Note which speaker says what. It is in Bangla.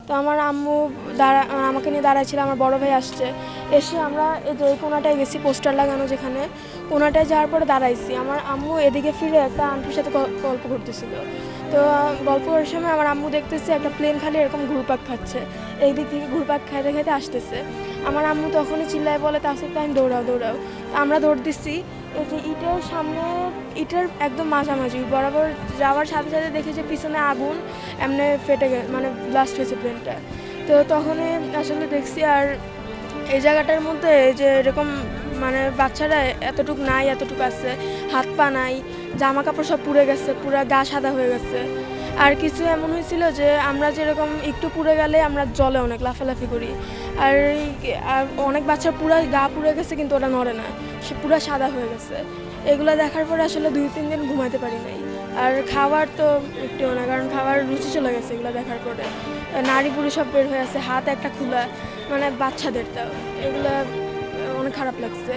Speaker 1: তো আমার আম্মু আমাকে নিয়ে দাঁড়াচ্ছিল, আমার বড় ভাই আসছে, এসে আমরা এই যে কোনাটায় গেছি পোস্টার লাগানো যেখানে, কোনাটায় যাওয়ার পরে দাঁড়াইছি। আমার আম্মু এদিকে ফিরে একটা আন্টির সাথে গল্প করতেছিল। তো গল্প করার সময় আমার আম্মু দেখতেছে একটা প্লেন খালি এরকম ঘুরপাক খাচ্ছে, এই দিক থেকে ঘুরপাক খাইতে খাইতে আসতেছে। আমার আম্মু তখনই চিল্লায় বলে তাসিফ তাহিন দৌড়াও দৌড়াও। আমরা দৌড় দিচ্ছি, এই যে ইটের সামনে, ইটের একদম মাঝামাঝি বরাবর যাওয়ার সাথে সাথে দেখি যে পিছনে আগুন এমনি ফেটে মানে ব্লাস্ট হয়েছে প্লেনটা। তো তখনই আসলে দেখছি। আর এই জায়গাটার মধ্যে যে এরকম মানে বাচ্চারা এতটুকু নাই, এতটুকু আছে, হাত পা নাই, জামা কাপড় সব পুড়ে গেছে, পুরো গা সাদা হয়ে গেছে। আর কিছু এমন হয়েছিল যে আমরা যেরকম একটু পুড়ে গেলে আমরা জলে অনেক লাফালাফি করি, আর অনেক বাচ্চার পুরো গা পুড়ে গেছে কিন্তু ওটা নড়ে না, সে পুরো সাদা হয়ে গেছে। এগুলো দেখার পরে আসলে 2-3 দিন ঘুমাতে পারি নাই। আর খাবার তো একটুও না, কারণ খাবার রুচি চলে গেছে এগুলো দেখার পরে। নাড়ি পুরি সব বের হয়ে আছে, হাত একটা খোলা, মানে বাচ্চাদের, তাও এগুলো অনেক খারাপ লাগছে।